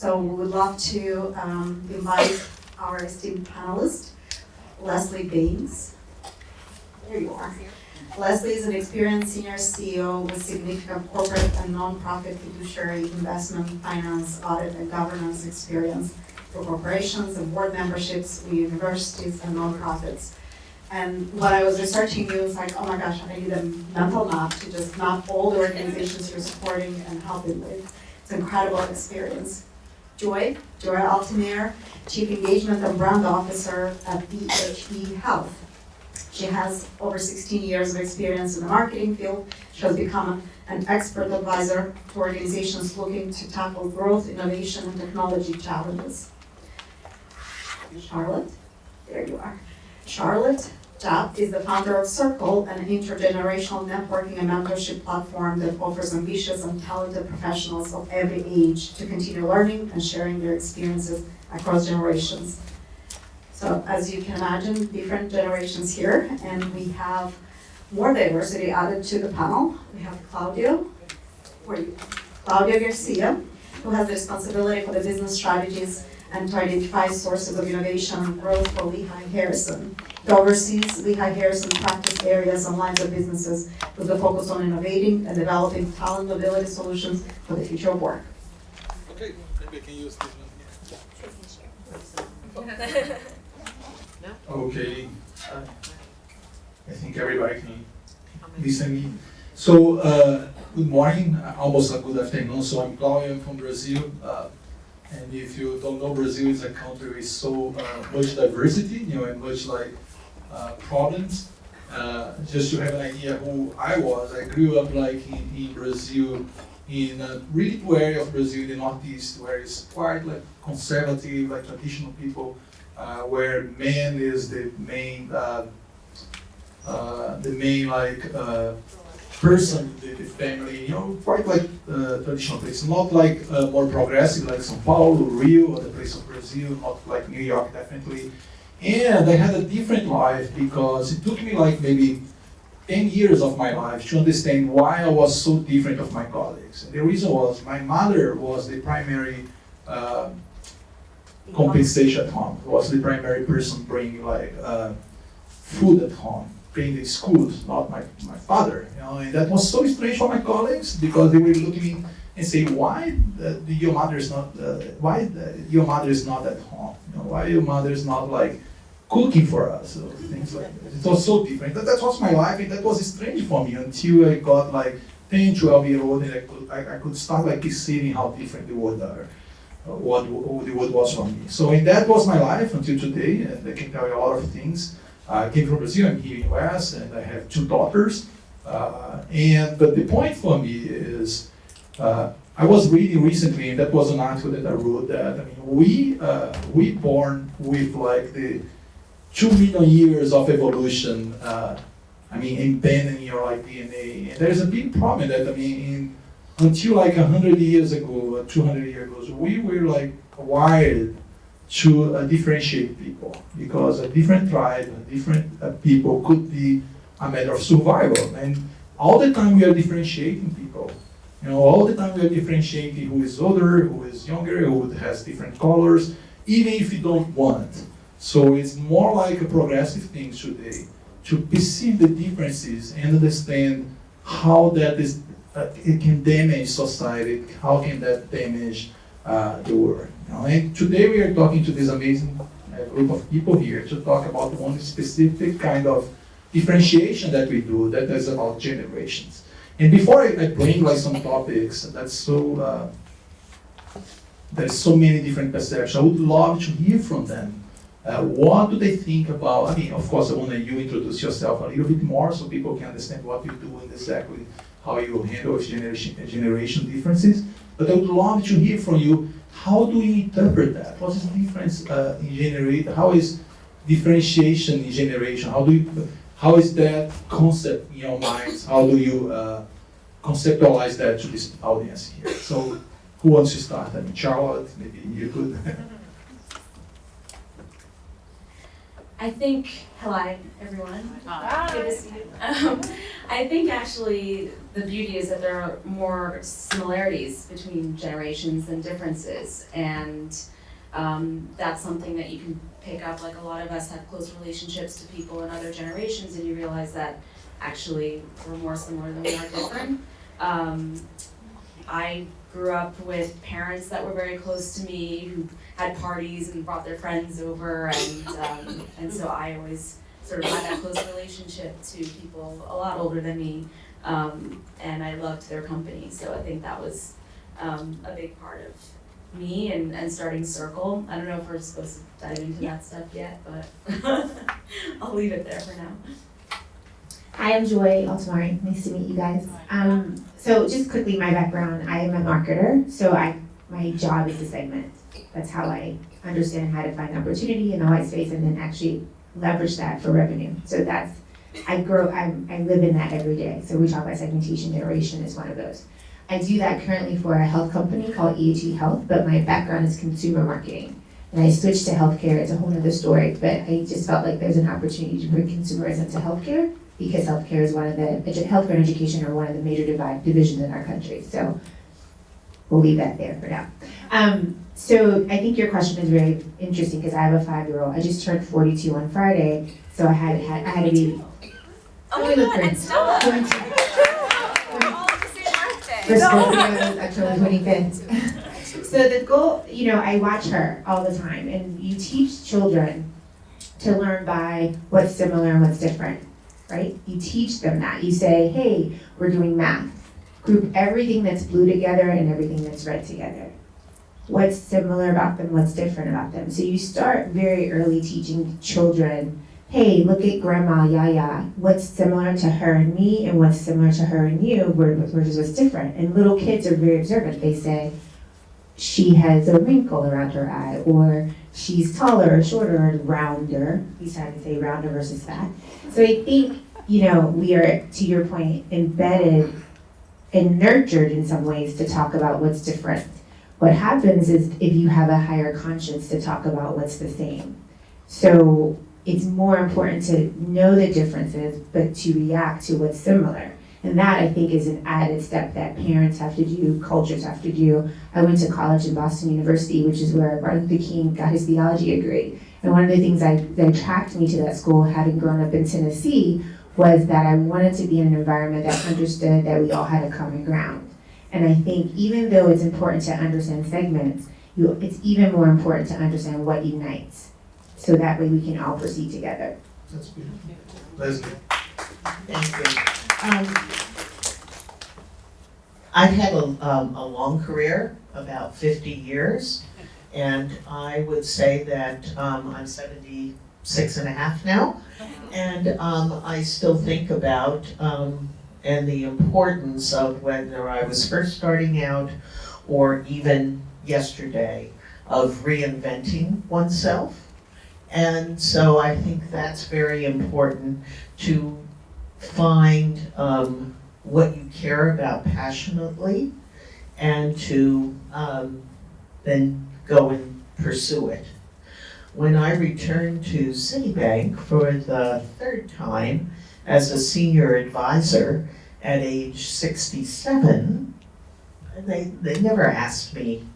So we would love to invite our esteemed panelist, Leslie Bains. There you are. Leslie is an experienced senior CEO with significant corporate and nonprofit fiduciary investment, finance, audit, and governance experience for corporations and board memberships with universities and nonprofits. And when I was researching you, it was like, oh my gosh, I need a mental map to just map all the organizations you're supporting and helping with. It's an incredible experience. Joy Allen-Altimare, Chief Engagement and Brand Officer at BHE Health. She has over 16 years of experience in the marketing field. She has become an expert advisor to organizations looking to tackle growth, innovation, and technology challenges. Charlotte, there you are. Charlotte Japp is the founder of CIRKEL, an intergenerational networking and mentorship platform that offers ambitious and talented professionals of every age to continue learning and sharing their experiences across generations. So as you can imagine, different generations here, and we have more diversity added to the panel. We have Claudio Garcia, who has the responsibility for the business strategies and to identify sources of innovation and growth for Lehigh Harrison. He oversees Lehigh Harrison practice areas and lines of businesses with a focus on innovating and developing talent mobility solutions for the future of work. Okay, maybe I can use this one here. Okay, I think everybody can listen to me. So, good morning, almost a good afternoon. So I'm Claudio, I'm from Brazil. And if you don't know, Brazil is a country with so much diversity, and much problems. Just to have an idea who I was, I grew up in Brazil, in a really poor area of Brazil, the Northeast, where it's quite conservative, traditional people, where man is the main person in the family, quite traditional place. Not more progressive like São Paulo, Rio, or the place of Brazil, not like New York, definitely. And I had a different life because it took me maybe 10 years of my life to understand why I was so different of my colleagues. And the reason was my mother was the primary compensation at home, was the primary person bringing food at home, paying the schools, not my father. And that was so strange for my colleagues because they were looking at me and say, why your mother is not at home? Why your mother is not cooking for us? Or things like that. It was so different. That was my life, and that was strange for me until I got 10, 12 years old, and I could start perceiving how different the world are. What the world was for me. So and that was my life until today, and I can tell you a lot of things. I came from Brazil, I'm here in the US, and I have 2 daughters. But the point for me is, I was reading recently, and that was an article that I wrote, that we born with the 2 million years of evolution, embedded in your DNA. And there's a big problem that, until 100 years ago, 200 years ago, we were wired to differentiate people, because a different tribe, different people could be a matter of survival. And all the time we are differentiating people. All the time we are differentiating who is older, who is younger, who has different colors, even if you don't want. So it's more like a progressive thing today to perceive the differences and understand how that is it can damage society, how can that damage the world. And today we are talking to this amazing group of people here to talk about one specific kind of differentiation that we do that is about generations. And before I bring some topics, there's so many different perceptions, I would love to hear from them. What do they think about, of course I want you introduce yourself a little bit more so people can understand what you do and exactly how you handle generation differences. But I would love to hear from you, how do you interpret that? What is the difference in generation? How is differentiation in generation? How is that concept in your minds? How do you conceptualize that to this audience here? So who wants to start? Charlotte, maybe you could. I think, hello everyone, good to see you. I think actually the beauty is that there are more similarities between generations than differences, and that's something that you can pick up. Like, a lot of us have close relationships to people in other generations, and you realize that actually we're more similar than we are different. I grew up with parents that were very close to me, who had parties and brought their friends over, and so I always sort of had that close relationship to people a lot older than me, and I loved their company. So I think that was a big part of me and starting CIRKEL. I don't know if we're supposed to dive into that stuff yet, but I'll leave it there for now. Hi, I'm Joy Altimare. Nice to meet you guys. So just quickly, my background, I am a marketer, so my job is to segment. That's how I understand how to find opportunity in the white space and then actually leverage that for revenue. So I live in that every day. So we talk about segmentation, generation is one of those. I do that currently for a health company called EHE Health, but my background is consumer marketing. And I switched to healthcare, it's a whole other story, but I just felt like there's an opportunity to bring consumerism to healthcare, because healthcare is healthcare and education are one of the major divisions in our country. So we'll leave that there for now. So I think your question is very interesting, because I have a 5-year-old. I just turned 42 on Friday, so I had to be. Oh my God, and Stella! All the same birthday. October 25th. So the goal, I watch her all the time, and you teach children to learn by what's similar and what's different, right? You teach them that. You say, hey, we're doing math. Group everything that's blue together and everything that's red together. What's similar about them, what's different about them. So you start very early teaching children, hey, look at Grandma Yaya. What's similar to her and me, and what's similar to her and you versus what's different. And little kids are very observant. They say, she has a wrinkle around her eye, or she's taller or shorter or rounder. We started to say rounder versus fat. So I think, we are, to your point, embedded and nurtured in some ways to talk about what's different. What happens is if you have a higher conscience to talk about what's the same. So it's more important to know the differences, but to react to what's similar. And that, I think, is an added step that parents have to do, cultures have to do. I went to college in Boston University, which is where Martin Luther King got his theology degree. And one of the things that attracted me to that school, having grown up in Tennessee, was that I wanted to be in an environment that understood that we all had a common ground. And I think even though it's important to understand segments, it's even more important to understand what unites. So that way we can all proceed together. That's beautiful. Leslie. Thank you. I've had a long career, about 50 years, and I would say that I'm 76 and a half now, and I still think about and the importance of whether I was first starting out or even yesterday of reinventing oneself. And so I think that's very important to find what you care about passionately and to then go and pursue it. When I returned to Citibank for the 3rd time as a senior advisor at age 67, they never asked me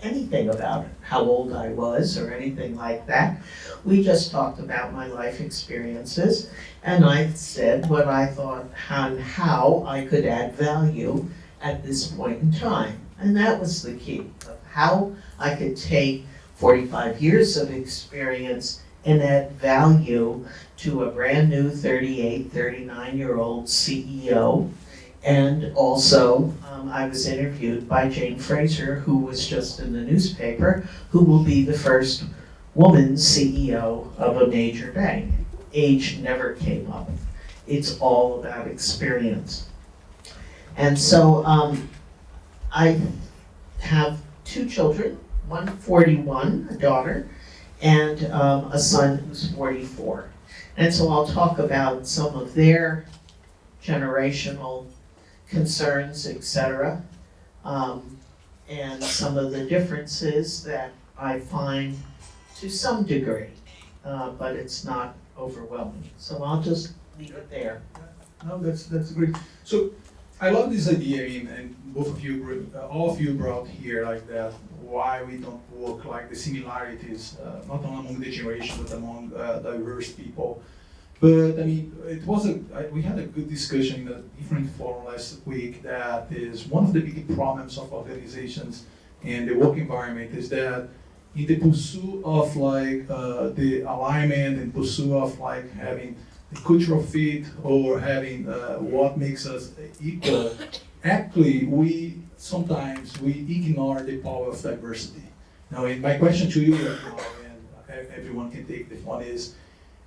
anything about how old I was or anything like that. We just talked about my life experiences, and I said what I thought and how I could add value at this point in time. And that was the key of how I could take 45 years of experience and add value to a brand new 38, 39-year-old CEO. And also, I was interviewed by Jane Fraser, who was just in the newspaper, who will be the first woman CEO of a major bank. Age never came up. It's all about experience. And so I have 2 children, one 41, a daughter, and a son who's 44. And so I'll talk about some of their generational concerns, etc., and some of the differences that I find to some degree but it's not overwhelming. So I'll just leave it there. No, that's great. So I love this idea, and both of you, all of you brought here like that, why we don't work like the similarities, not only among the generation, but among diverse people. But I mean, we had a good discussion in a different forum last week that is one of the big problems of organizations and the work environment is that in the pursuit of like the alignment and pursuit of like having the cultural fit or having what makes us equal, actually we sometimes ignore the power of diversity. Now, and my question to you right now, and everyone can take this one, is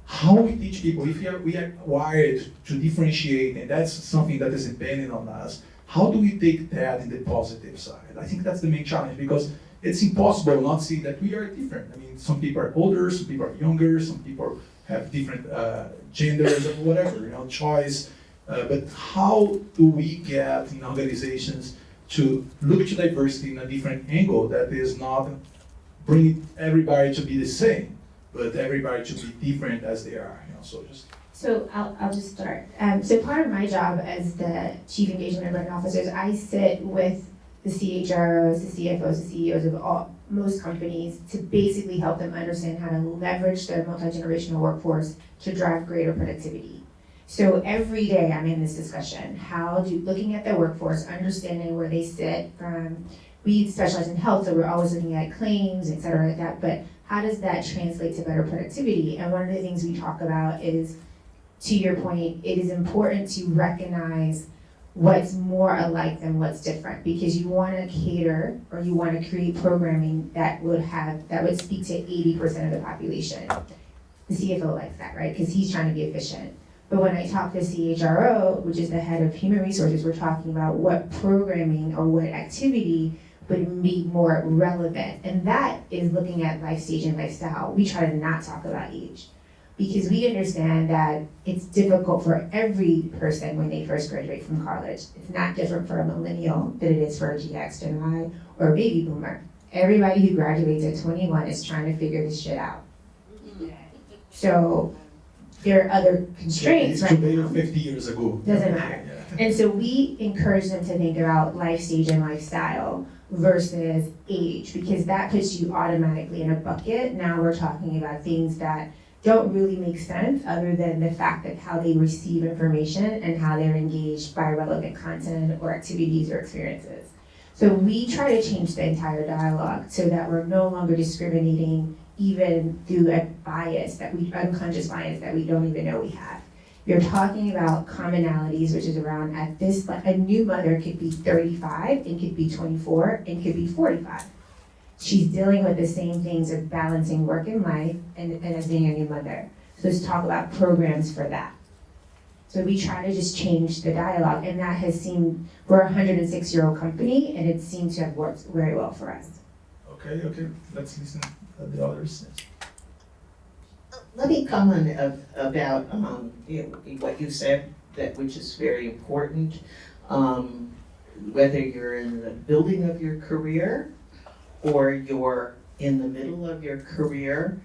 how we teach people, if we are wired to differentiate, and that's something that is dependent on us, how do we take that in the positive side? I think that's the main challenge, because it's impossible not to see that we are different. I mean, some people are older, some people are younger, some people have different genders or whatever, choice. But how do we get in organizations to look to diversity in a different angle that is not bringing everybody to be the same, but everybody to be different as they are, So I'll just start. So part of my job as the Chief Engagement and Learning Officers, I sit with the CHROs, the CFOs, the CEOs of most companies to basically help them understand how to leverage their multi-generational workforce to drive greater productivity. So every day I'm in this discussion, looking at their workforce, understanding where they sit from, we specialize in health, so we're always looking at claims, et cetera, like that, but how does that translate to better productivity? And one of the things we talk about is, to your point, it is important to recognize what's more alike than what's different, because you want to cater or you want to create programming that would speak to 80% of the population. The CFO likes that, right? Because he's trying to be efficient. But when I talk to CHRO, which is the head of human resources, we're talking about what programming or what activity would be more relevant. And that is looking at life stage and lifestyle. We try to not talk about age, because we understand that it's difficult for every person when they first graduate from college. It's not different for a millennial than it is for a GX, Gen Y, or a baby boomer. Everybody who graduates at 21 is trying to figure this shit out. So there are other constraints right now. 50 years ago. Doesn't matter. Yeah. And so we encourage them to think about life stage and lifestyle versus age, because that puts you automatically in a bucket. Now we're talking about things that don't really make sense other than the fact that how they receive information and how they're engaged by relevant content or activities or experiences. So we try to change the entire dialogue so that we're no longer discriminating even through a unconscious bias that we don't even know we have. You're talking about commonalities, which is around a new mother could be 35 and could be 24 and could be 45. She's dealing with the same things of balancing work and life and as being a new mother. So let's talk about programs for that. So we try to just change the dialogue, and that has seemed, we're a 106-year-old company, and it seems to have worked very well for us. Okay, let's listen to the others. Let me comment about what you said, which is very important. Whether you're in the building of your career or you're in the middle of your career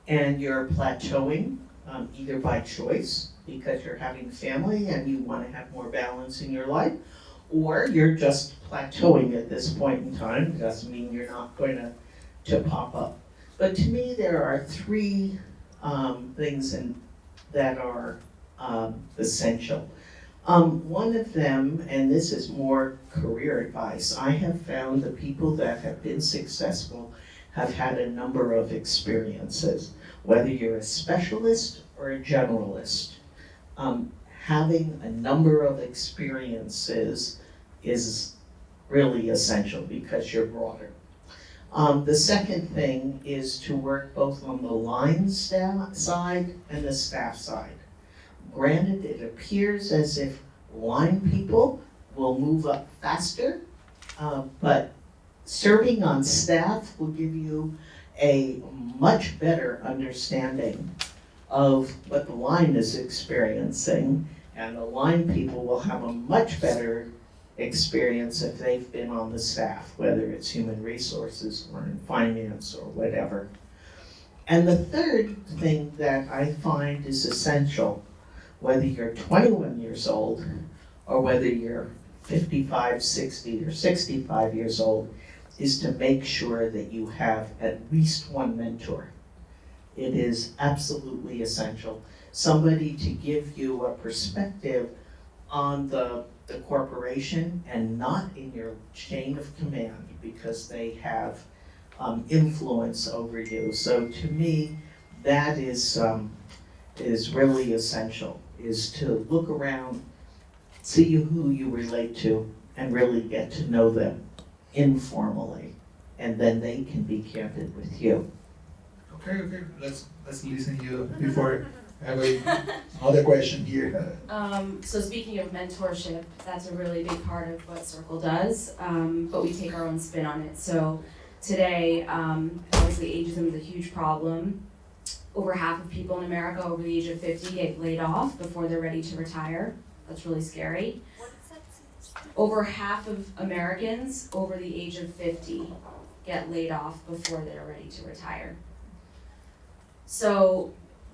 and you're plateauing, either by choice because you're having family and you want to have more balance in your life, or you're just plateauing at this point in time. It doesn't mean you're not going to pop up. But to me, there are three things that are essential. One of them, and this is more career advice, I have found the people that have been successful have had a number of experiences. Whether you're a specialist or a generalist, having a number of experiences is really essential because you're broader. The second thing is to work both on the line staff side and the staff side. Granted, it appears as if line people will move up faster, but serving on staff will give you a much better understanding of what the line is experiencing, and the line people will have a much better experience if they've been on the staff, whether it's human resources or in finance or whatever. And the third thing that I find is essential, whether you're 21 years old or whether you're 55, 60, or 65 years old, is to make sure that you have at least one mentor. It is absolutely essential. Somebody to give you a perspective on the corporation and not in your chain of command, because they have influence over you. So to me, that is really essential, is to look around, see who you relate to, and really get to know them informally, and then they can be candid with you. Okay, let's listen to you before I have another question here. So speaking of mentorship, that's a really big part of what CIRKEL does, but we take our own spin on it. So today, obviously ageism is a huge problem. Over half of people in America over the age of 50 get laid off before they're ready to retire. That's really scary. What is that? Over half of Americans over the age of 50 get laid off before they're ready to retire. So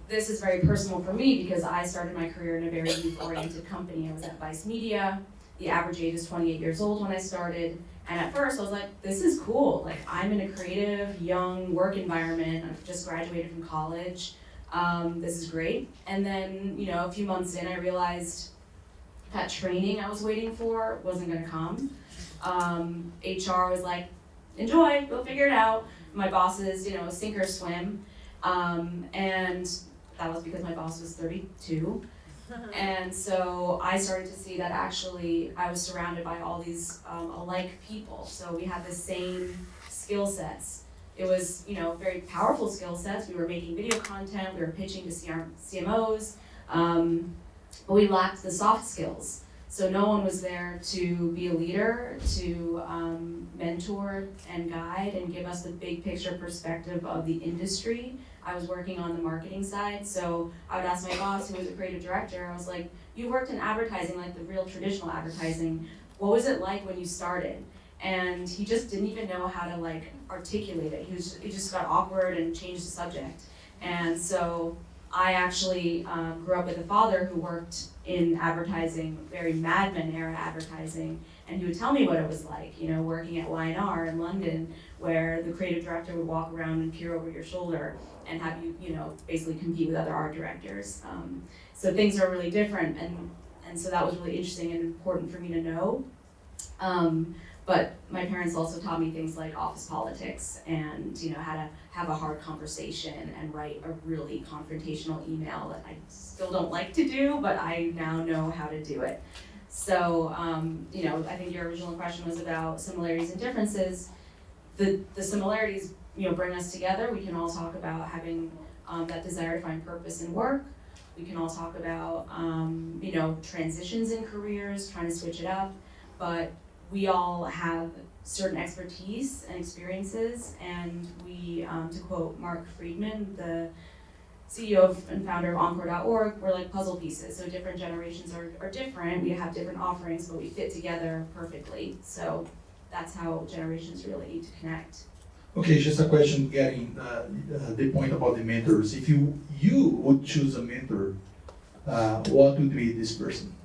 this is very personal for me because I started my career in a very youth-oriented company. I was at Vice Media. The average age is 28 years old when I started. And at first I was like, this is cool. Like, I'm in a creative, young work environment. I've just graduated from college. This is great. And then, a few months in, I realized that training I was waiting for wasn't gonna come. HR was like, enjoy, we'll figure it out. My bosses, sink or swim. And that was because my boss was 32. And so I started to see that actually I was surrounded by all these alike people. So we had the same skill sets. It was, very powerful skill sets. We were making video content, we were pitching to CMOs, but we lacked the soft skills. So no one was there to be a leader, to mentor and guide and give us the big picture perspective of the industry. I was working on the marketing side, so I would ask my boss, who was a creative director, I was like, you worked in advertising, like the real traditional advertising. What was it like when you started? And he just didn't even know how to articulate it. He just got awkward and changed the subject. And so I actually grew up with a father who worked in advertising, very Mad Men era advertising, and he would tell me what it was like, working at Y&R in London, where the creative director would walk around and peer over your shoulder and have you, basically compete with other art directors. So things are really different, and so that was really interesting and important for me to know. But my parents also taught me things like office politics and how to have a hard conversation and write a really confrontational email that I still don't like to do, but I now know how to do it. So I think your original question was about similarities and differences. The similarities bring us together. We can all talk about having that desire to find purpose in work. We can all talk about transitions in careers, trying to switch it up, but we all have certain expertise and experiences, and we, to quote Mark Friedman, the CEO and founder of Encore.org, we're like puzzle pieces. So different generations are different. We have different offerings, but we fit together perfectly. So that's how generations really need to connect. Okay, just a question getting the point about the mentors. If you would choose a mentor, what would be this person?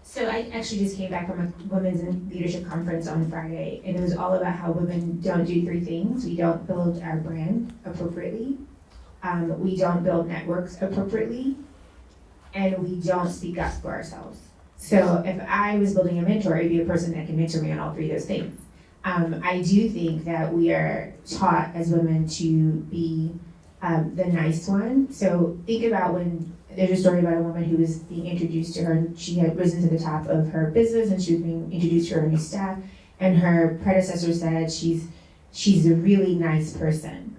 So I actually just came back from a women's in leadership conference on Friday, and it was all about how women don't do three things. We don't build our brand appropriately, we don't build networks appropriately, and we don't speak up for ourselves. So if I was building a mentor, it'd be a person that can mentor me on all three of those things. I do think that we are taught as women to be the nice one. So think about when there's a story about a woman who was being introduced to her, and she had risen to the top of her business, and she was being introduced to her new staff, and her predecessor said, she's a really nice person,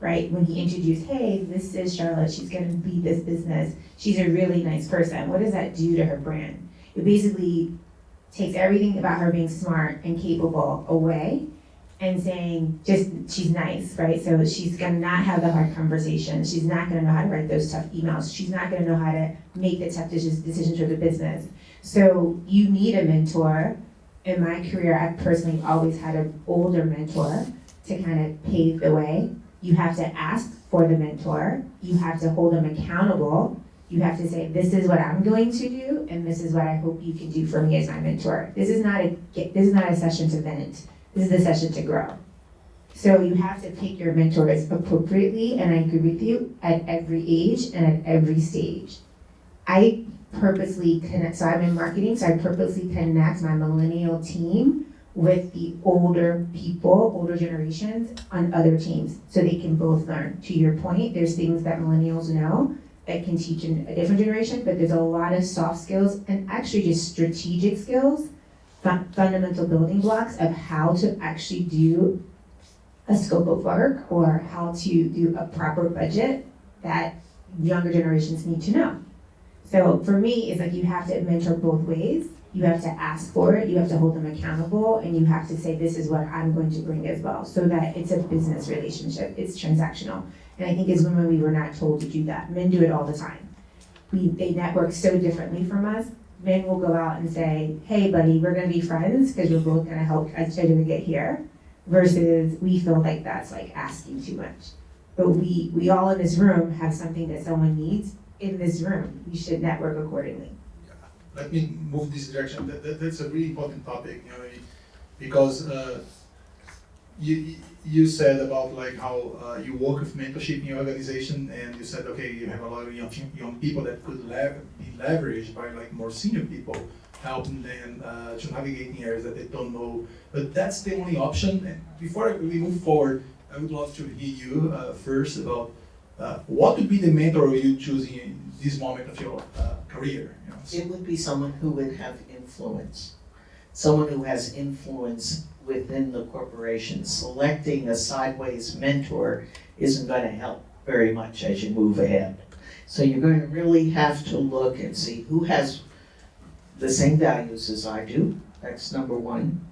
right? When he introduced, hey, this is Charlotte, she's gonna be this business, she's a really nice person. What does that do to her brand? It basically takes everything about her being smart and capable away and saying, just, she's nice, right? So she's gonna not have the hard conversations. She's not gonna know how to write those tough emails. She's not gonna know how to make the tough decisions for the business. So you need a mentor. In my career, I've personally always had an older mentor to kind of pave the way. You have to ask for the mentor. You have to hold them accountable. You have to say, this is what I'm going to do, and this is what I hope you can do for me as my mentor. This is not a session to vent. This is a session to grow. So you have to pick your mentors appropriately, and I agree with you, at every age and at every stage. I purposely connect, so I'm in marketing, so I purposely connect my millennial team with the older people, older generations on other teams, so they can both learn. To your point, there's things that millennials know that can teach in a different generation, but there's a lot of soft skills and actually just strategic skills, fundamental building blocks of how to actually do a scope of work or how to do a proper budget that younger generations need to know. So for me, it's like you have to mentor both ways. You have to ask for it, you have to hold them accountable, and you have to say, this is what I'm going to bring as well, so that it's a business relationship, it's transactional. And I think as women, we were not told to do that. Men do it all the time. They network so differently from us. Men will go out and say, hey buddy, we're gonna be friends because we're both gonna help each other to get here, versus we feel like that's like asking too much. But we all in this room have something that someone needs in this room. We should network accordingly. Let me move this direction. That's a really important topic, because you said about like how you work with mentorship in your organization, and you said, okay, you have a lot of young people that could be leveraged by like more senior people, helping them to navigate in areas that they don't know. But that's the only option. And before we move forward, I would love to hear you first about what would be the mentor you choosing in this moment of your career. It would be someone who would have influence. Someone who has influence within the corporation. Selecting a sideways mentor isn't going to help very much as you move ahead. So you're going to really have to look and see who has the same values as I do. That's number one.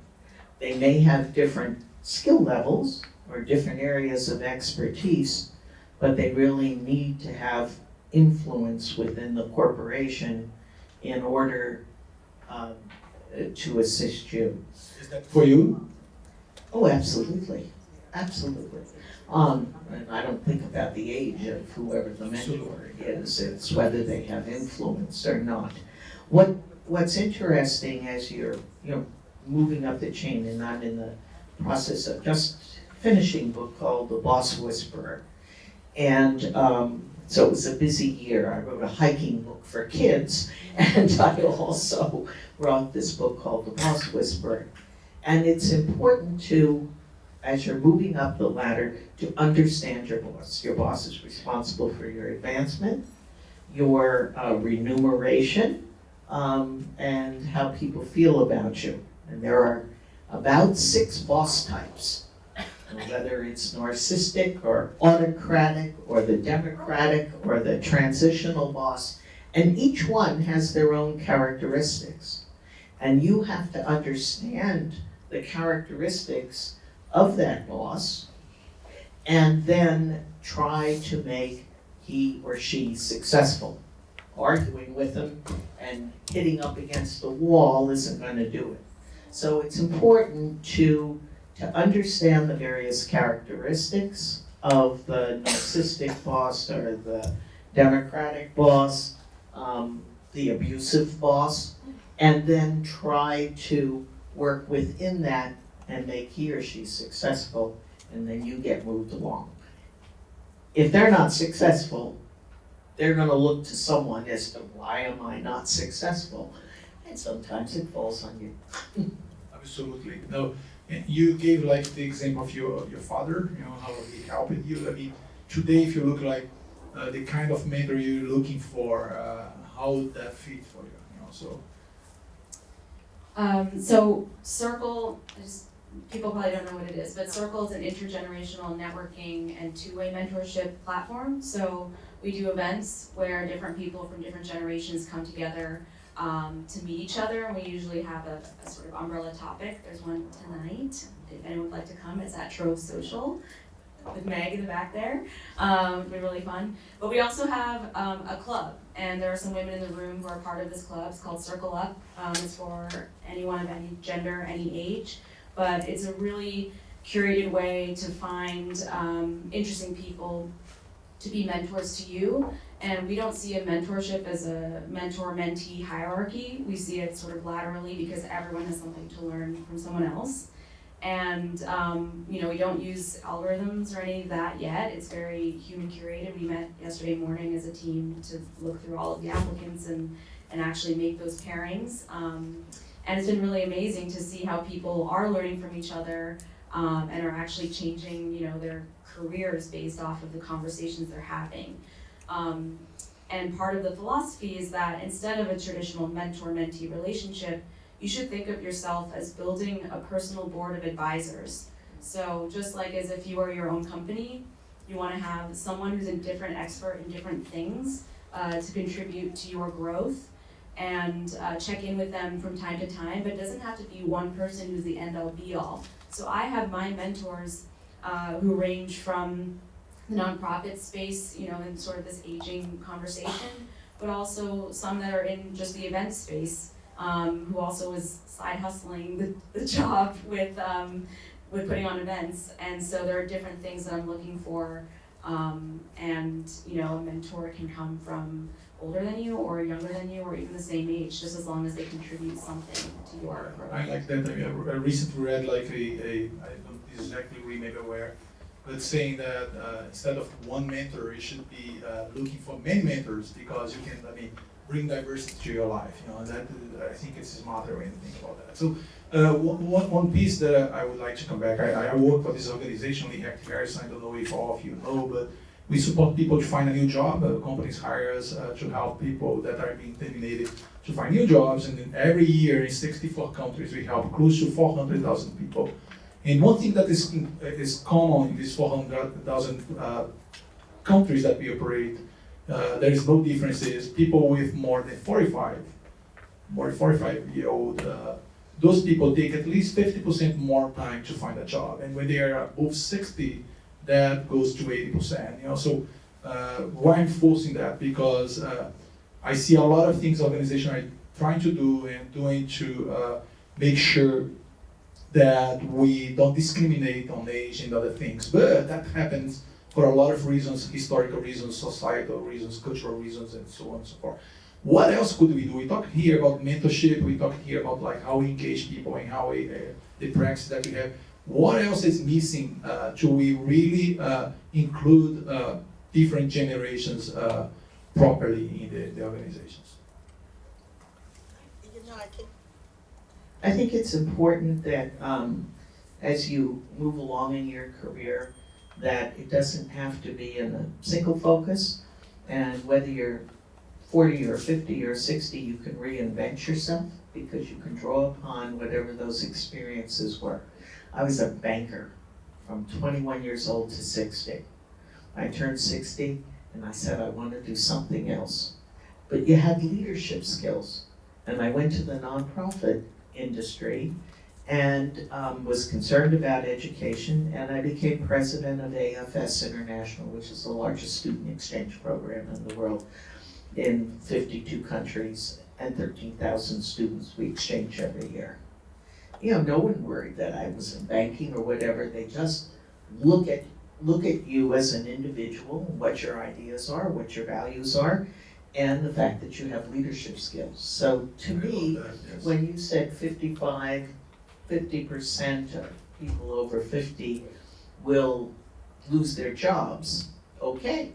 They may have different skill levels or different areas of expertise, but they really need to have influence within the corporation in order to assist you. Is that for you? Oh, absolutely, absolutely. And I don't think about the age of whoever the mentor is, it's whether they have influence or not. What's interesting as you're moving up the chain, and I'm in the process of just finishing a book called The Boss Whisperer. And so it was a busy year. I wrote a hiking book for kids, and I also wrote this book called The Boss Whisperer. And it's important to, as you're moving up the ladder, to understand your boss. Your boss is responsible for your advancement, your remuneration, and how people feel about you. And there are about 6 boss types. Whether it's narcissistic or autocratic or the democratic or the transitional boss, and each one has their own characteristics. And you have to understand the characteristics of that boss and then try to make he or she successful. Arguing with them and hitting up against the wall isn't going to do it. So it's important to understand the various characteristics of the narcissistic boss or the democratic boss, the abusive boss, and then try to work within that and make he or she successful, and then you get moved along. If they're not successful, they're going to look to someone as to why am I not successful, and sometimes it falls on you. Absolutely. No. You gave like the example of your father, how he helped you. I mean, today if you look like the kind of mentor you're looking for, how would that fit for you? So CIRKEL, people probably don't know what it is, but CIRKEL is an intergenerational networking and two-way mentorship platform. So we do events where different people from different generations come together to meet each other, and we usually have a sort of umbrella topic. There's one tonight, if anyone would like to come. It's at Trove Social with Meg in the back there. It'll be really fun. But we also have a club, and there are some women in the room who are part of this club. It's called Circle Up. It's for anyone of any gender, any age, but it's a really curated way to find interesting people to be mentors to you. And we don't see a mentorship as a mentor-mentee hierarchy. We see it sort of laterally because everyone has something to learn from someone else. And we don't use algorithms or any of that yet. It's very human curated. We met yesterday morning as a team to look through all of the applicants and actually make those pairings. And it's been really amazing to see how people are learning from each other and are actually changing, their careers based off of the conversations they're having. And part of the philosophy is that instead of a traditional mentor-mentee relationship, you should think of yourself as building a personal board of advisors. So just like as if you are your own company, you want to have someone who's a different expert in different things to contribute to your growth and check in with them from time to time, but it doesn't have to be one person who's the end-all be-all. So I have my mentors who range from the nonprofit space, in sort of this aging conversation, but also some that are in just the event space, who also is side hustling the job with putting on events. And so there are different things that I'm looking for, and a mentor can come from older than you or younger than you or even the same age, just as long as they contribute something to your growth. I like that. I recently read like I don't exactly remember where, but saying that instead of one mentor, you should be looking for many mentors because you can, bring diversity to your life. And that I think it's smarter when you think about that. So one piece that I would like to come back. I work for this organization, the Hecht. I don't know if all of you know, but we support people to find a new job. Companies hire us to help people that are being terminated to find new jobs. And then every year in 64 countries, we help close to 400,000 people. And one thing that is common in these 400,000 countries that we operate, there is no difference, is people with more than 45-year-old, those people take at least 50% more time to find a job. And when they are above 60, that goes to 80%. So why I'm forcing that? Because I see a lot of things organizations are trying to do and doing to make sure that we don't discriminate on age and other things. But that happens for a lot of reasons: historical reasons, societal reasons, cultural reasons, and so on and so forth. What else could we do? We talk here about mentorship. We talk here about like how we engage people and how we, the practice that we have. What else is missing to we really include different generations properly in the organizations? I think it's important that as you move along in your career, that it doesn't have to be in a single focus, and whether you're 40 or 50 or 60, you can reinvent yourself because you can draw upon whatever those experiences were. I was a banker from 21 years old to 60. I turned 60 and I said I want to do something else. But you had leadership skills. And I went to the nonprofit industry and was concerned about education, and I became president of AFS International, which is the largest student exchange program in the world, in 52 countries and 13,000 students we exchange every year. No one worried that I was in banking or whatever. They just look at you as an individual, what your ideas are, what your values are, and the fact that you have leadership skills. So to me, when you said 50% of people over 50 will lose their jobs, okay,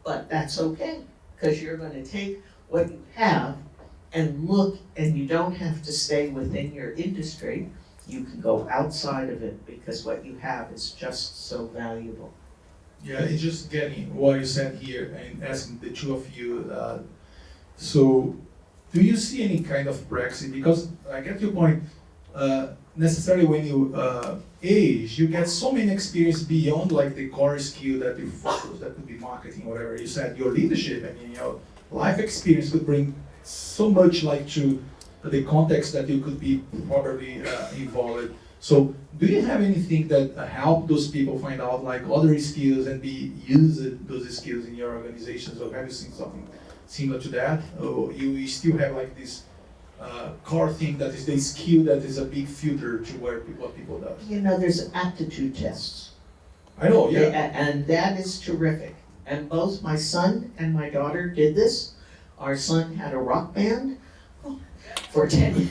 but that's okay, because you're going to take what you have and look, and you don't have to stay within your industry. You can go outside of it because what you have is just so valuable. Yeah, it's just getting what you said here and asking the two of you. So, do you see any kind of practice? Because I get your point. Necessarily, when you age, you get so many experience beyond like the core skill that you focus. That could be marketing, whatever you said. Your leadership, life experience could bring so much like to the context that you could be probably involved. So do you have anything that help those people find out like other skills and use those skills in your organizations, or have you seen something similar to that? Or you still have like this core thing that is the skill that is a big filter to what people do. You know, there's aptitude tests. I know, yeah. And that is terrific. And both my son and my daughter did this. Our son had a rock band for 10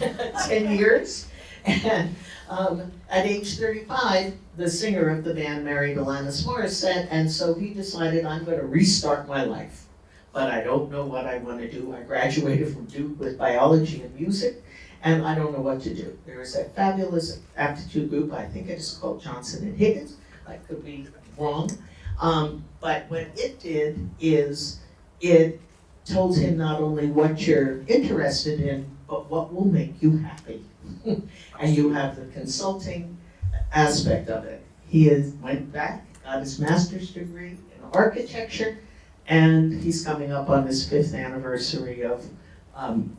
years. And at age 35, the singer of the band married Alanis Morissette, and so he decided, I'm going to restart my life. But I don't know what I want to do. I graduated from Duke with biology and music, and I don't know what to do. There is a fabulous aptitude group, I think it is called Johnson and Higgins. I could be wrong. But what it did is it told him not only what you're interested in, but what will make you happy. And you have the consulting aspect of it. He went back, got his master's degree in architecture, and he's coming up on his 5th anniversary of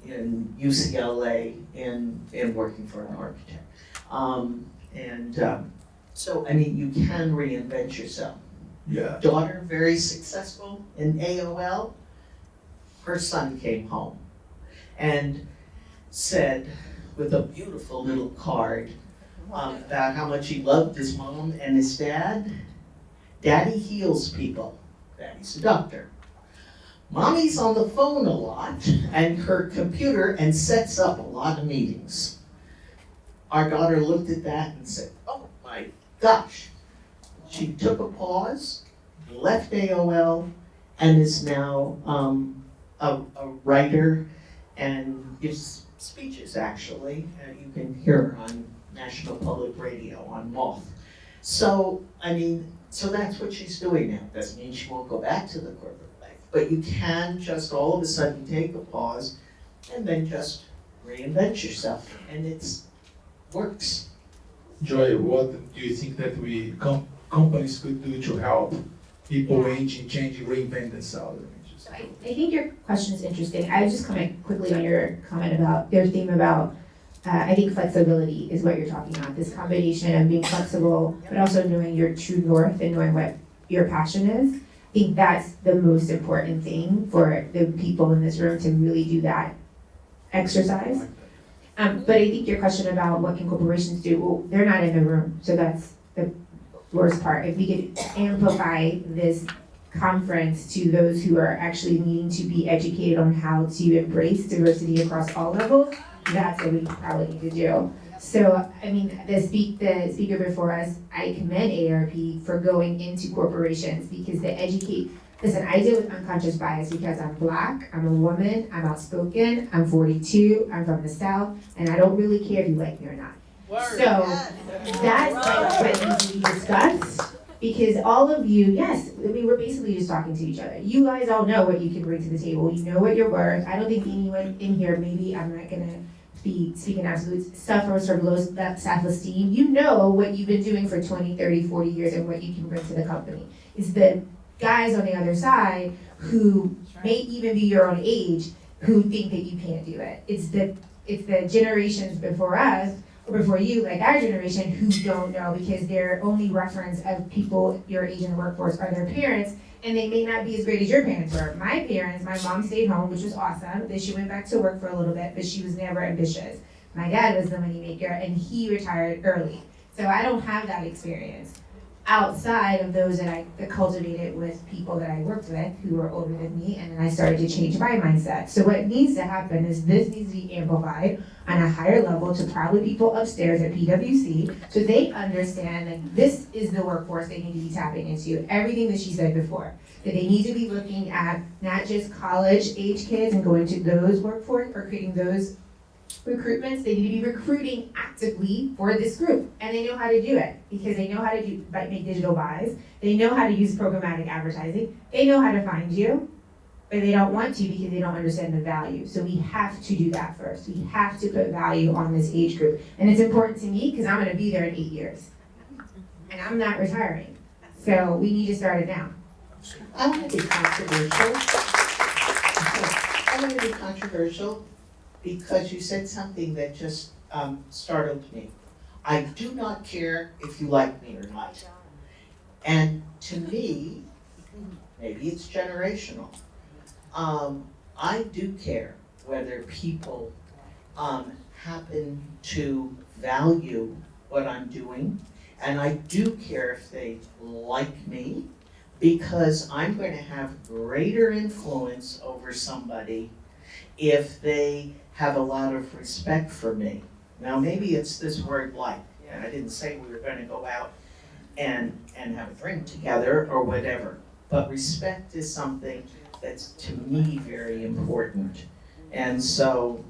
in UCLA in working for an architect. So, I mean, you can reinvent yourself. Yeah. Daughter, very successful in AOL. Her son came home and said, with a beautiful little card, about how much he loved his mom and his dad. Daddy heals people. Daddy's a doctor. Mommy's on the phone a lot and her computer and sets up a lot of meetings. Our daughter looked at that and said, oh my gosh. She took a pause, left AOL, and is now a writer and gives speeches, actually. You can hear her on National Public Radio on Moth. So, I mean, so that's what she's doing now. Doesn't mean she won't go back to the corporate life, but you can just all of a sudden take a pause and then just reinvent yourself, and it works. Joy, what do you think that companies could do to help people aging, changing, reinvent themselves? So I think your question is interesting. I would just comment quickly on your comment about your theme about, I think flexibility is what you're talking about. This combination of being flexible, but also knowing your true north and knowing what your passion is. I think that's the most important thing for the people in this room to really do that exercise. But I think your question about what can corporations do, well, they're not in the room, so that's the worst part. If we could amplify this conference to those who are actually needing to be educated on how to embrace diversity across all levels, that's what we probably need to do. So, I mean, the speaker before us, I commend AARP for going into corporations because they educate. Listen, I deal with unconscious bias because I'm Black, I'm a woman, I'm outspoken, I'm 42, I'm from the South, and I don't really care if you like me or not. So that's like what needs to be discussed because all of you, yes, I mean, we're basically just talking to each other. You guys all know what you can bring to the table. You know what you're worth. I don't think anyone in here, maybe I'm not gonna be speaking absolute suffers from low self-esteem. You know what you've been doing for 20, 30, 40 years and what you can bring to the company. It's the guys on the other side who may even be your own age who think that you can't do it. It's the generations before us or before you, like our generation, who don't know because their only reference of people your age in the workforce are their parents, and they may not be as great as your parents were. My parents, my mom stayed home, which was awesome. Then she went back to work for a little bit, but she was never ambitious. My dad was the money maker, and he retired early. So I don't have that experience outside of those that I cultivated with people that I worked with who were older than me, and then I started to change my mindset. So what needs to happen is this needs to be amplified on a higher level to probably people upstairs at PwC so they understand that this is the workforce they need to be tapping into. Everything that she said before, that they need to be looking at not just college age kids and going to those workforce or creating those recruitments, they need to be recruiting actively for this group. And they know how to do it because they know how to make digital buys. They know how to use programmatic advertising. They know how to find you, but they don't want to because they don't understand the value. So we have to do that first. We have to put value on this age group. And it's important to me because I'm going to be there in 8 years. And I'm not retiring. So we need to start it now. I want to be controversial. I want to be controversial because you said something that just startled me. I do not care if you like me or not. And to me, maybe it's generational. I do care whether people happen to value what I'm doing, and I do care if they like me, because I'm going to have greater influence over somebody if they have a lot of respect for me. Now, maybe it's this word like, and I didn't say we were going to go out and have a drink together or whatever, but respect is something that's, to me, very important. And so,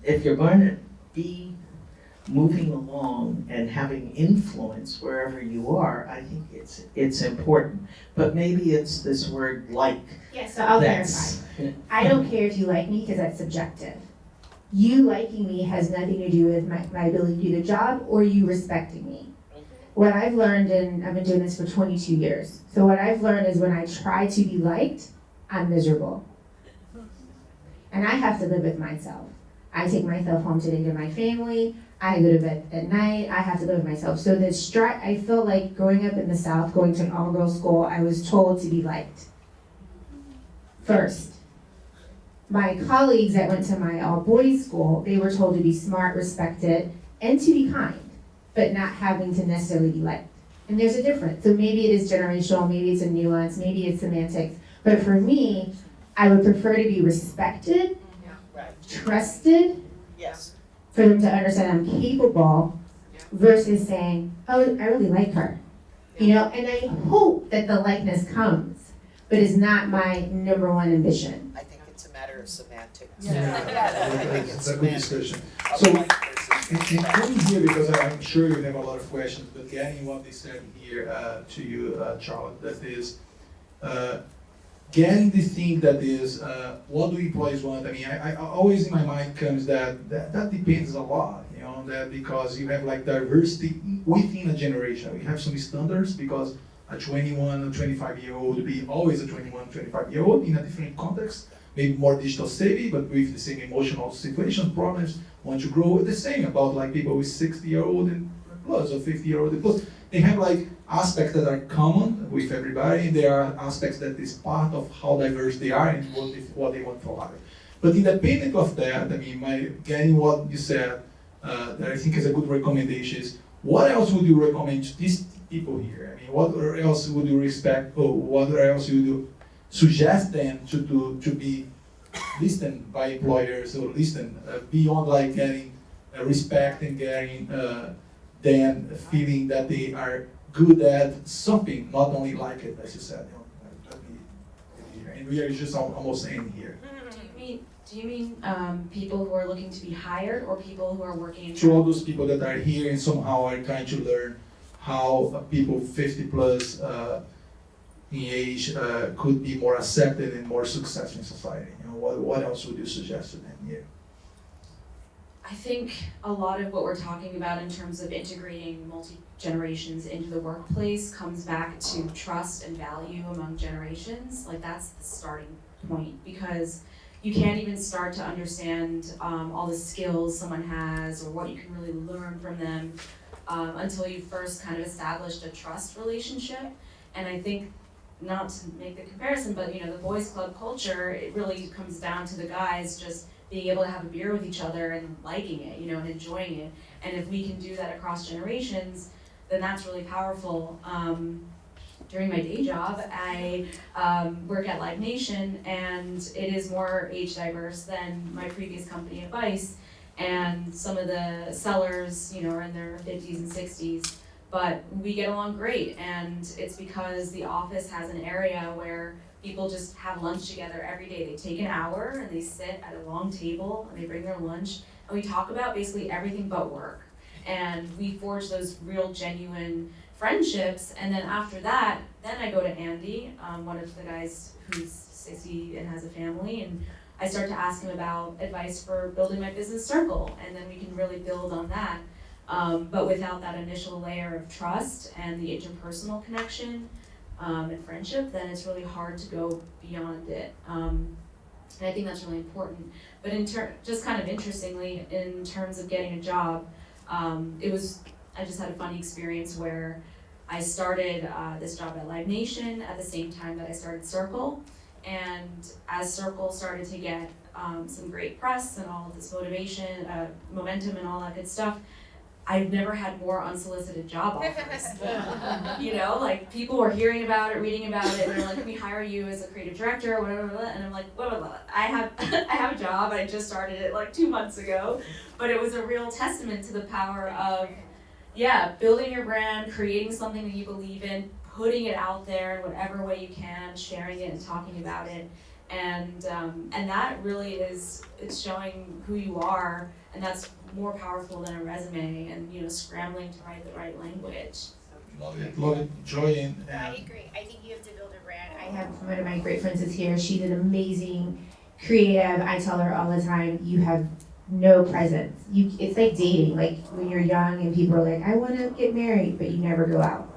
if you're going to be moving along and having influence wherever you are, I think it's important. But maybe it's this word like. Yeah, so I'll clarify. I don't care if you like me because that's subjective. You liking me has nothing to do with my ability to do the job or you respecting me. What I've learned, and I've been doing this for 22 years, so what I've learned is when I try to be liked, I'm miserable. And I have to live with myself. I take myself home today to my family. I go to bed at night. I have to live with myself. So I feel like growing up in the South, going to an all-girls school, I was told to be liked first. My colleagues that went to my all-boys school, they were told to be smart, respected, and to be kind, but not having to necessarily be liked. And there's a difference. So maybe it is generational, maybe it's a nuance, maybe it's semantics. But for me, I would prefer to be respected, trusted, Yes. for them to understand I'm capable, versus saying, oh, I really like her. You know, and I hope that the likeness comes, but it's not my number one ambition. I think it's a matter of semantics. That's a good discussion. So, and coming here, because I'm sure you have a lot of questions, but getting what they said here to you, Charlotte, that is, getting the thing that is, what do employees want? I mean, I always in my mind comes that depends a lot, you know, that because you have like diversity within a generation. We have some standards because a 21 or 25-year-old would be always a 21, 25-year-old in a different context, maybe more digital savvy, but with the same emotional situation, problems, want to grow the same about like people with 60-year-old and plus or 50-year-old and plus. They have like aspects that are common with everybody, and there are aspects that is part of how diverse they are and what they want for life. But independent of that, I mean, getting what you said, that I think is a good recommendation is, what else would you recommend to these people here? I mean, what else would you respect, or what else would you suggest them to do to be listened by employers, or listen beyond like getting respect and getting then feeling that they are good at something, not only like it, as you said. You know, and we are just almost ending here. Do you mean people who are looking to be hired, or people who are working in? To all those people that are here and somehow are trying to learn how people 50 plus in age could be more accepted and more successful in society. You know, what else would you suggest to them here? I think a lot of what we're talking about in terms of integrating multi-generations into the workplace comes back to trust and value among generations. Like, that's the starting point, because you can't even start to understand all the skills someone has or what you can really learn from them until you first kind of established a trust relationship. And I think, not to make the comparison, but you know, the boys club culture, it really comes down to the guys just being able to have a beer with each other and liking it, you know, and enjoying it. And if we can do that across generations, then that's really powerful. During my day job, I work at Live Nation, and it is more age diverse than my previous company at Vice. And some of the sellers, you know, are in their 50s and 60s, but we get along great. And it's because the office has an area where people just have lunch together every day. They take an hour and they sit at a long table and they bring their lunch, and we talk about basically everything but work. And we forge those real genuine friendships. And then after that, then I go to Andy, one of the guys who's 60 and has a family, and I start to ask him about advice for building my business CIRKEL, and then we can really build on that. But without that initial layer of trust and the interpersonal connection and friendship, then it's really hard to go beyond it. And I think that's really important. But just kind of interestingly, in terms of getting a job, I just had a funny experience where I started this job at Live Nation at the same time that I started CIRKEL. And as CIRKEL started to get some great press and all of this motivation, momentum and all that good stuff, I've never had more unsolicited job offers. You know, like people were hearing about it, reading about it, and they're like, "Can we hire you as a creative director?" or whatever. And I'm like, "Blah. I have a job. I just started it like 2 months ago." But it was a real testament to the power of, building your brand, creating something that you believe in, putting it out there in whatever way you can, sharing it and talking about it, and that really it's showing who you are, and that's more powerful than a resume and scrambling to write the right language. Love it, Joy. I agree. I think you have to build a brand. I have one of my great friends is here. She's an amazing creative. I tell her all the time, you have no presence. It's like dating. Like when you're young and people are like, I want to get married, but you never go out.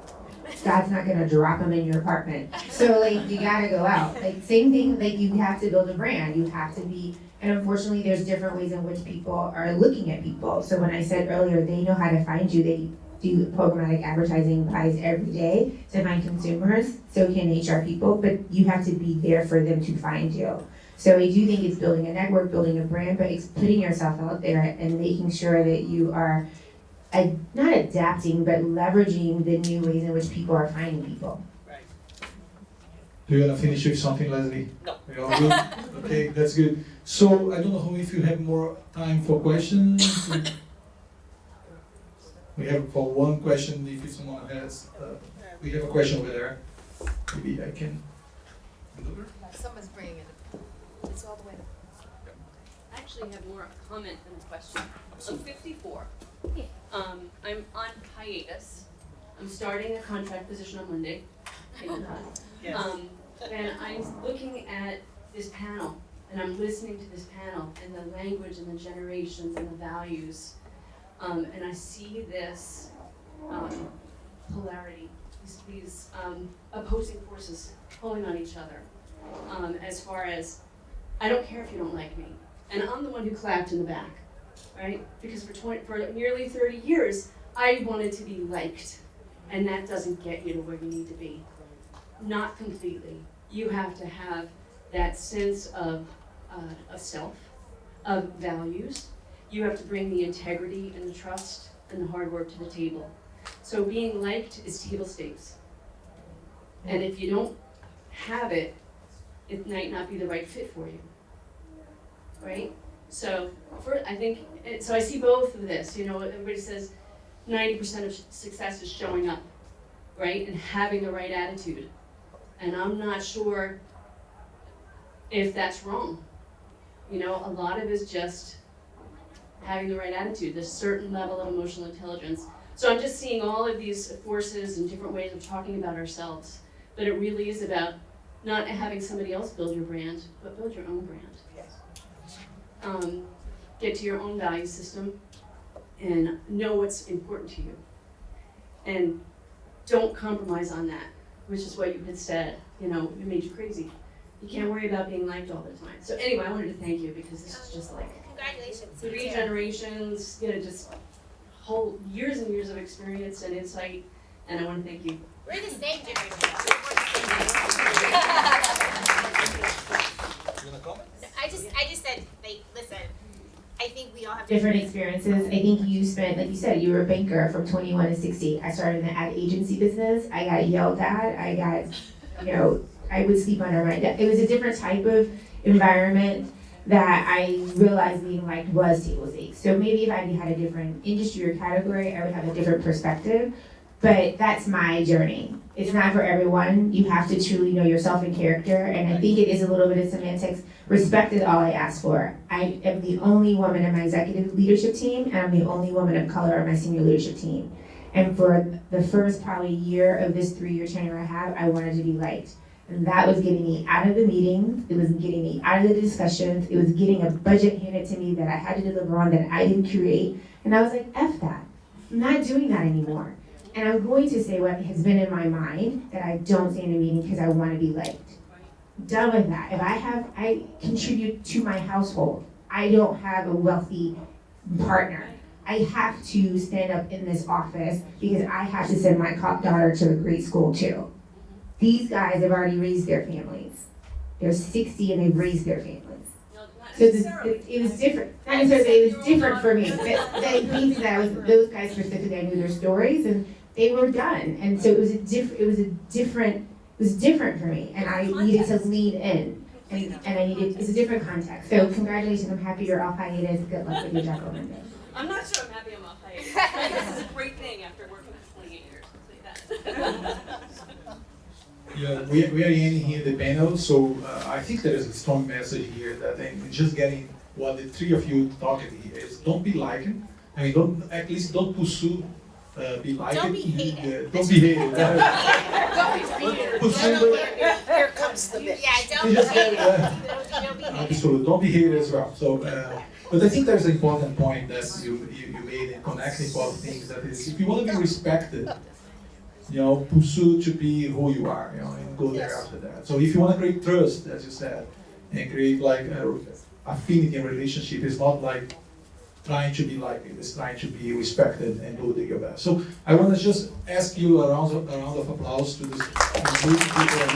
God's not gonna drop them in your apartment. So like you gotta go out. Like same thing. Like you have to build a brand. You have to be. And unfortunately, there's different ways in which people are looking at people. So when I said earlier, they know how to find you. They do programmatic advertising buys every day to find consumers. So can HR people, but you have to be there for them to find you. So I do think it's building a network, building a brand, but it's putting yourself out there and making sure that you are not adapting, but leveraging the new ways in which people are finding people. Do you want to finish with something, Leslie? No. We all good? Okay, that's good. So I don't know if you have more time for questions. We have for one question, if someone has. We have a question over there. Maybe I can. Someone's bringing it. It's all the way. I actually have more a comment than a question. I'm 54. I'm on hiatus. I'm starting a contract position on Monday. Yes. And I'm looking at this panel, and I'm listening to this panel, and the language, and the generations, and the values, and I see this polarity, these opposing forces pulling on each other. As far as, I don't care if you don't like me, and I'm the one who clapped in the back, right? Because for nearly 30 years, I wanted to be liked, and that doesn't get you to where you need to be. Not completely. You have to have that sense of self, of values. You have to bring the integrity and the trust and the hard work to the table. So being liked is table stakes. And if you don't have it, it might not be the right fit for you, right? So I see both of this. Everybody says 90% of success is showing up, right? And having the right attitude. And I'm not sure if that's wrong. A lot of it is just having the right attitude, this certain level of emotional intelligence. So I'm just seeing all of these forces and different ways of talking about ourselves. But it really is about not having somebody else build your brand, but build your own brand. Yes. Get to your own value system and know what's important to you. And don't compromise on that, which is what you had said, it made you crazy. You can't worry about being liked all the time. So anyway, I wanted to thank you because this is just like Congratulations. 3 generations, just whole years and years of experience and insight, and I want to thank you. We're the same generation. You want to comment? I just said, listen, I think we all have Different experiences. I think you spent, like you said, you were a banker from 21 to 60. I started in the ad agency business. I got yelled at. I got, I would sleep under my desk. It was a different type of environment that I realized being liked was table stakes. So maybe if I had a different industry or category, I would have a different perspective. But that's my journey. It's not for everyone. You have to truly know yourself and character. And I think it is a little bit of semantics. Respect is all I ask for. I am the only woman in my executive leadership team, and I'm the only woman of color on my senior leadership team. And for the first probably year of this 3-year tenure I have, I wanted to be liked. And that was getting me out of the meetings. It was getting me out of the discussions. It was getting a budget handed to me that I had to deliver on that I didn't create. And I was like, F that. I'm not doing that anymore. And I'm going to say what has been in my mind, that I don't say in a meeting because I want to be liked. Done with that. If I contribute to my household. I don't have a wealthy partner. I have to stand up in this office because I have to send my daughter to a great school too. These guys have already raised their families. They're 60 and they've raised their families. No, So it was different. Not necessarily, it was different for me. But that means that those guys specifically, I knew their stories and they were done. And so it was different for me. And I needed to lean in. And it's a different context. So congratulations, I'm happy you're off hiatus. Good luck with your Jackal Monday. I'm not sure I'm happy I'm off hiatus. I think this is a great thing after working for 28 years. I'll say that. Yeah, we are ending here the panel, so I think there is a strong message here that I'm just getting what the three of you talked here is don't be liking. I mean, don't pursue be liking. Don't be hated. Don't be hated. Here comes the bitch. Yeah, don't be Just, hated. Don't be hated. Absolutely, don't be hated as well. So, but I think there's an important point that you made in connecting all things. That is, if you want to be respected, pursue to be who you are, and go there after that. So if you want to create trust, as you said, and create like affinity and relationship, it's not like trying to be like it, it's trying to be respected and do your best. So I want to just ask you a round of applause to this amazing people.